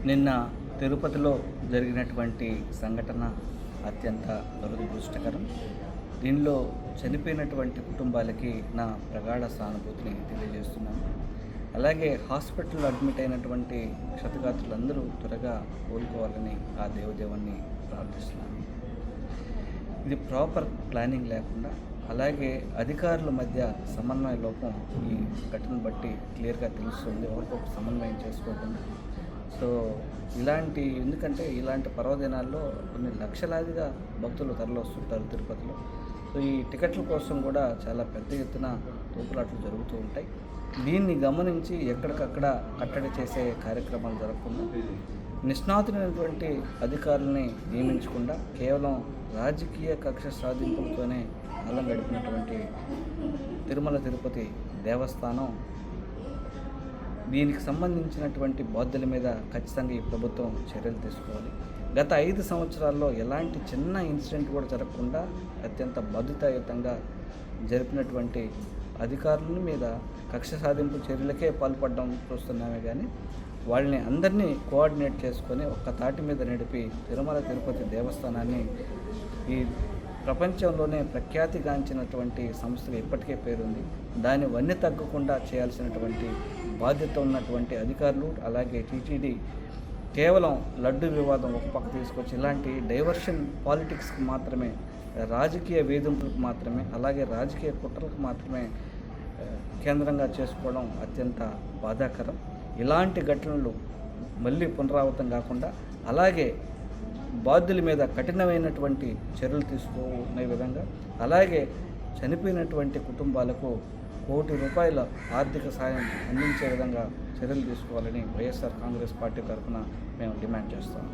నిన్న తిరుపతిలో జరిగినటువంటి సంఘటన అత్యంత దురదృష్టకరం. దీనిలో చనిపోయినటువంటి కుటుంబాలకి నా ప్రగాఢ సానుభూతిని తెలియజేస్తున్నాను. అలాగే హాస్పిటల్లో అడ్మిట్ అయినటువంటి క్షతగాత్రులందరూ త్వరగా కోలుకోవాలని ఆ దేవదేవుణ్ణి ప్రార్థిస్తున్నాను. ఇది ప్రాపర్ ప్లానింగ్ లేకుండా, అలాగే అధికారుల మధ్య సమన్వయ లోపం ఈ ఘటనను బట్టి క్లియర్గా తెలుస్తుంది. ఎవరికొకరు సమన్వయం చేసుకోకుండా. సో ఎందుకంటే ఇలాంటి పర్వదినాల్లో కొన్ని లక్షలాదిగా భక్తులు తరలివస్తుంటారు తిరుపతిలో. సో ఈ టికెట్ల కోసం కూడా చాలా పెద్ద ఎత్తున తోపులాట్లు జరుగుతూ ఉంటాయి. దీన్ని గమనించి ఎక్కడికక్కడ కట్టడి చేసే కార్యక్రమాలు జరగకుండా, నిష్ణాతులైనటువంటి అధికారులని నియమించకుండా కేవలం రాజకీయ కక్ష సాధింపులతోనే కాలం గడిపినటువంటి తిరుమల తిరుపతి దేవస్థానం దీనికి సంబంధించినటువంటి బాధ్యుల మీద ఖచ్చితంగా ఈ ప్రభుత్వం చర్యలు తీసుకోవాలి. గత 5 సంవత్సరాల్లో ఎలాంటి చిన్న ఇన్సిడెంట్ కూడా జరగకుండా అత్యంత బాధ్యతాయుతంగా జరిపినటువంటి అధికారుల మీద కక్ష సాధింపు చర్యలకే పాల్పడడం చూస్తున్నామే కానీ వాళ్ళని అందరినీ కోఆర్డినేట్ చేసుకొని ఒక్క తాటి మీద నడిపి తిరుమల తిరుపతి దేవస్థానాన్ని ఈ ప్రపంచంలోనే ప్రఖ్యాతిగాంచినటువంటి సంస్థగా ఇప్పటికే పేరుంది. దాని వన్నె తగ్గకుండా చేయాల్సినటువంటి బాధ్యత ఉన్నటువంటి అధికారులు, అలాగే టీటీడీ కేవలం లడ్డు వివాదం ఒక పక్క తీసుకొచ్చి ఇలాంటి డైవర్షన్ పాలిటిక్స్కి మాత్రమే, రాజకీయ వేధింపులకు మాత్రమే, అలాగే రాజకీయ కుట్రలకు మాత్రమే కేంద్రంగా చేసుకోవడం అత్యంత బాధాకరం. ఇలాంటి ఘటనలు మళ్ళీ పునరావృతం కాకుండా, అలాగే బాధ్యుల మీద కఠినమైనటువంటి చర్యలు తీసుకునే విధంగా, అలాగే చనిపోయినటువంటి కుటుంబాలకు ₹1 కోటి ఆర్థిక సాయం అందించే విధంగా చర్యలు తీసుకోవాలని వైఎస్ఆర్ కాంగ్రెస్ పార్టీ తరఫున మేము డిమాండ్ చేస్తాం.